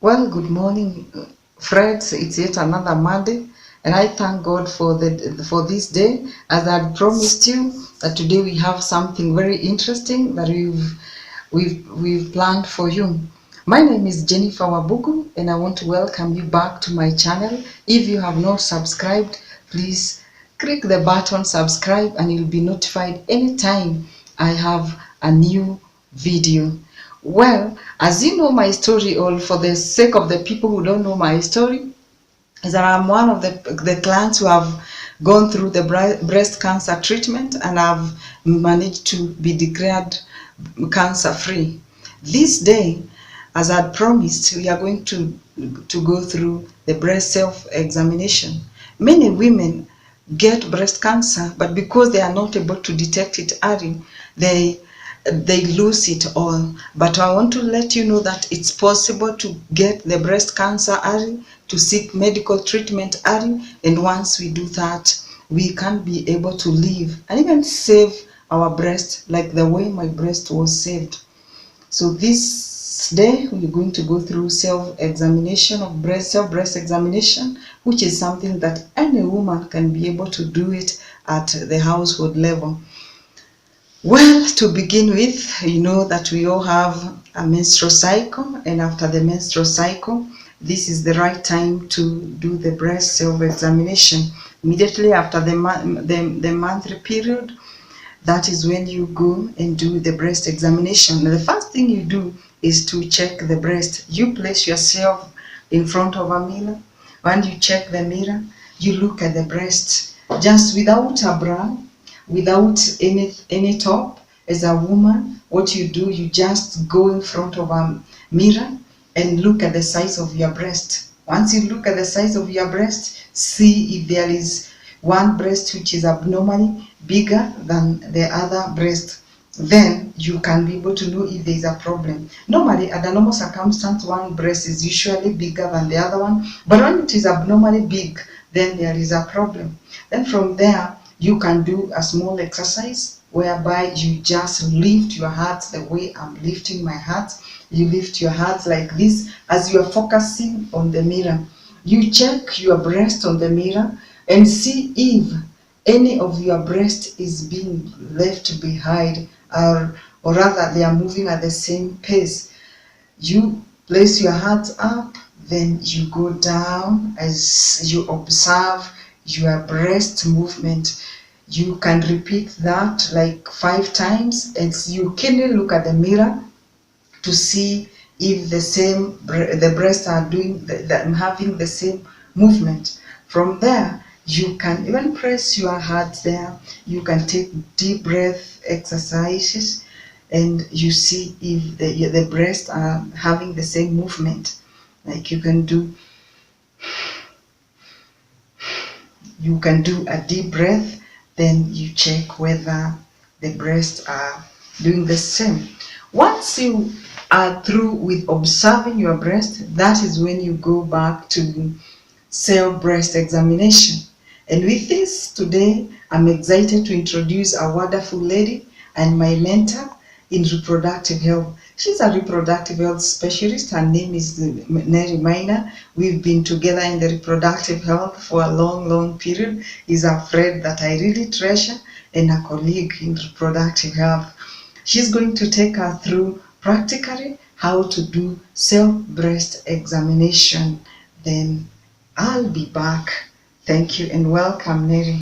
Well, good morning, friends. It's yet another Monday, and I thank God for this day. As I had promised you that today we have something very interesting that we've planned for you. My name is Jennifer Wabugu, and I want to welcome you back to my channel. If you have not subscribed, please click the button subscribe, and you'll be notified anytime I have a new video. Well, as you know my story, or for the sake of the people who don't know my story, is that I'm one of the clients who have gone through the breast cancer treatment and have managed to be declared cancer free. This day, as I had promised, we are going to go through the breast self-examination. Many women get breast cancer, but because they are not able to detect it early, they lose it all. But I want to let you know that it's possible to get the breast cancer early, to seek medical treatment early, and once we do that, we can be able to live and even save our breast like the way my breast was saved. So this day we're going to go through self-examination of breast examination, which is something that any woman can be able to do it at the household level. Well, to begin with, you know that we all have a menstrual cycle, and after the menstrual cycle, this is the right time to do the breast self-examination. Immediately after the monthly period, that is when you go and do the breast examination. Now, the first thing you do is to check the breast. You place yourself in front of a mirror. When you check the mirror, you look at the breast just without a bra, without any top. As a woman, what you do, you just go in front of a mirror and look at the size of your breast. Once you look at the size of your breast, see if there is one breast which is abnormally bigger than the other breast. Then you can be able to know if there is a problem. Normally, under normal circumstance, one breast is usually bigger than the other one, but when it is abnormally big, then there is a problem. Then from there, you can do a small exercise whereby you just lift your hands the way I'm lifting my hands. You lift your hands like this as you are focusing on the mirror. You check your breast on the mirror and see if any of your breast is being left behind, or rather they are moving at the same pace. You place your hands up, then you go down as you observe your breast movement. You can repeat that like 5 times, and you keenly look at the mirror to see if the breasts are having the same movement. From there, you can even press your heart there. You can take deep breath exercises, and you see if the breasts are having the same movement. Like you can do a deep breath, then you check whether the breasts are doing the same. Once you are through with observing your breast, that is when you go back to self-breast examination. And with this, today, I'm excited to introduce a wonderful lady and my mentor in reproductive health. She's a reproductive health specialist. Her name is Neri Maina. We've been together in the reproductive health for a long period. Is a friend that I really treasure and a colleague in reproductive health. She's going to take us through practically how to do self-breast examination. Then I'll be back. Thank you and welcome, Neri.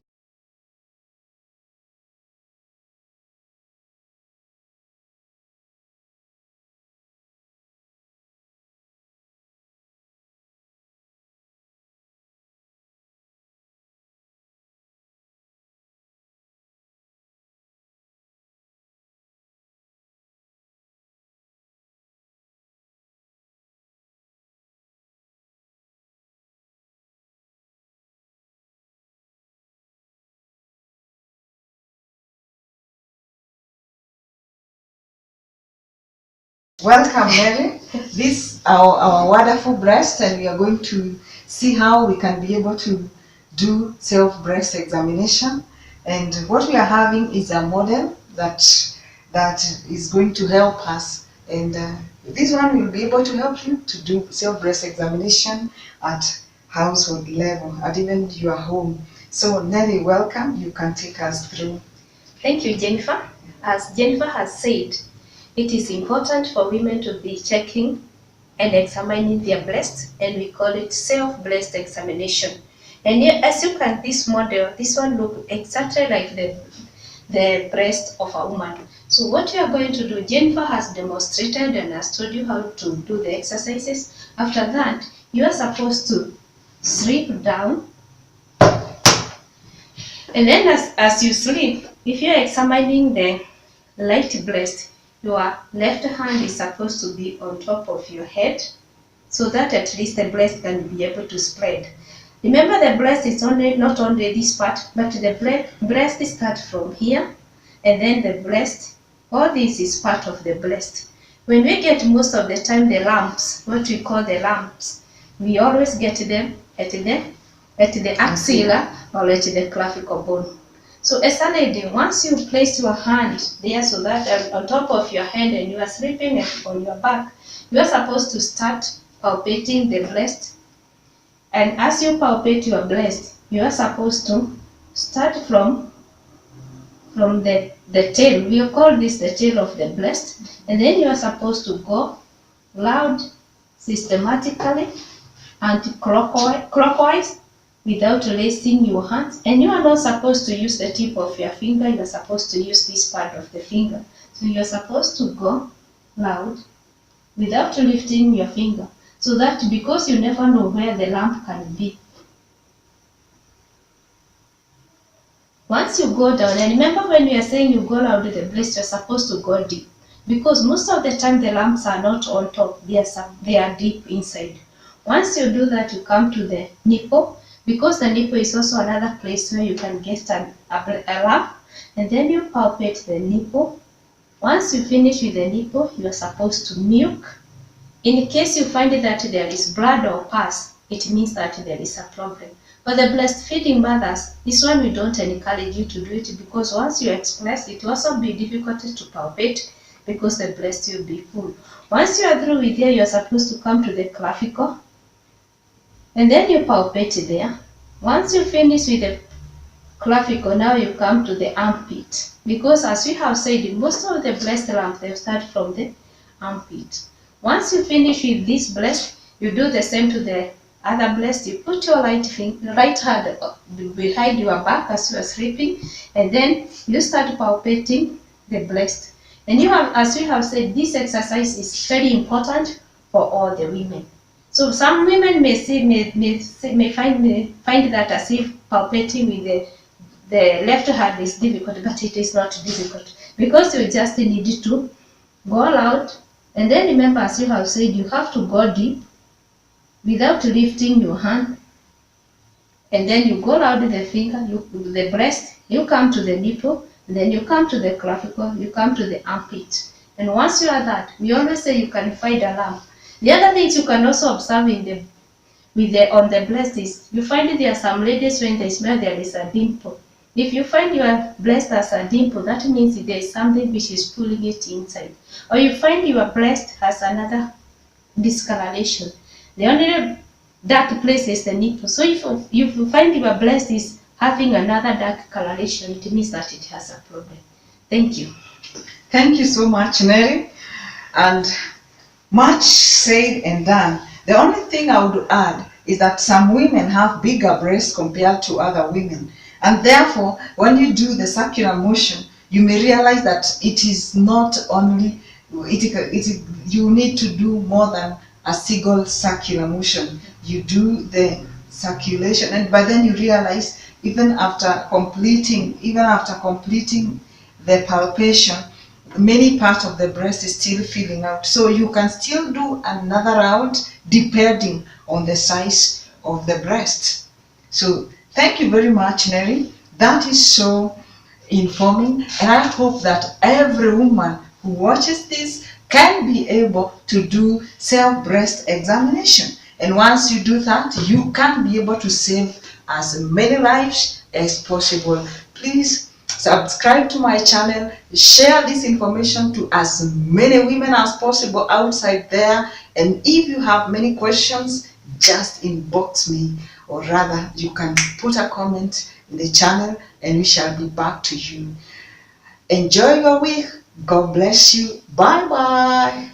Welcome, Mary. This our wonderful breast, and we are going to see how we can be able to do self-breast examination. And what we are having is a model that is going to help us. And This one will be able to help you to do self-breast examination at household level, at even your home. So Nelly, welcome. You can take us through. Thank you, Jennifer. As Jennifer has said, it is important for women to be checking and examining their breast, and we call it self-breast examination. And as you can, this model, this one looks exactly like the breast of a woman. So what you are going to do, Jennifer has demonstrated and has told you how to do the exercises. After that, you are supposed to sleep down, and then as you sleep, if you are examining the right breast, your left hand is supposed to be on top of your head, so that at least the breast can be able to spread. Remember, the breast is not only this part, but the breast starts from here, and then the breast, all this is part of the breast. When we get most of the time the lumps, what we call the lumps, we always get them at the axilla or at the clavicle bone. So as a lady, once you place your hand there, so that on top of your hand and you are sleeping on your back, you are supposed to start palpating the breast. And as you palpate your breast, you are supposed to start from the tail. We call this the tail of the breast. And then you are supposed to go loud, systematically, anti-clockwise, without raising your hands. And you are not supposed to use the tip of your finger, you are supposed to use this part of the finger. So you are supposed to go loud without lifting your finger, so that because you never know where the lump can be. Once you go down, and remember when we are saying you go loud with the breast, you're supposed to go deep, because most of the time the lumps are not on top, they are deep inside. Once you do that, you come to the nipple, because the nipple is also another place where you can get a lump, and then you palpate the nipple. Once you finish with the nipple, you are supposed to milk. In case you find that there is blood or pus, it means that there is a problem. For the breastfeeding mothers, this one we don't encourage you to do it, because once you express, it will also be difficult to palpate because the breast will be full. Once you are through with here, you are supposed to come to the clavicle, and then you palpate there. Once you finish with the clavicle, now you come to the armpit, because as we have said, most of the breast lumps, they start from the armpit. Once you finish with this breast, you do the same to the other breast. You put your right hand behind your back as you are sleeping, and then you start palpating the breast. And you have, as we have said, this exercise is very important for all the women. So some women may find that as if palpating with the left hand is difficult, but it is not difficult, because you just need to go loud. And then remember, as you have said, you have to go deep without lifting your hand. And then you go loud with the finger, the breast, you come to the nipple, and then you come to the clavicle, you come to the armpit. And once you are that, we always say you can find a lump. The other things you can also observe on the breast is, you find there are some ladies, when they smell there is a dimple. If you find your breast has a dimple, that means there is something which is pulling it inside. Or you find your breast has another discoloration. The only dark place is the nipple. So if you find your breast is having another dark coloration, it means that it has a problem. Thank you. Thank you so much, Nelly. And much said and done. The only thing I would add is that some women have bigger breasts compared to other women. And therefore, when you do the circular motion, you may realize that it is not only, you need to do more than a single circular motion. You do the circulation, and by then you realize even after completing the palpation, many parts of the breast is still filling out. So you can still do another round depending on the size of the breast. So thank you very much, Nelly. That is so informing, and I hope that every woman who watches this can be able to do self-breast examination. And once you do that, you can be able to save as many lives as possible. Please subscribe to my channel, share this information to as many women as possible outside there. And if you have many questions, just inbox me, or rather you can put a comment in the channel and we shall be back to you. Enjoy your week. God bless you. Bye bye.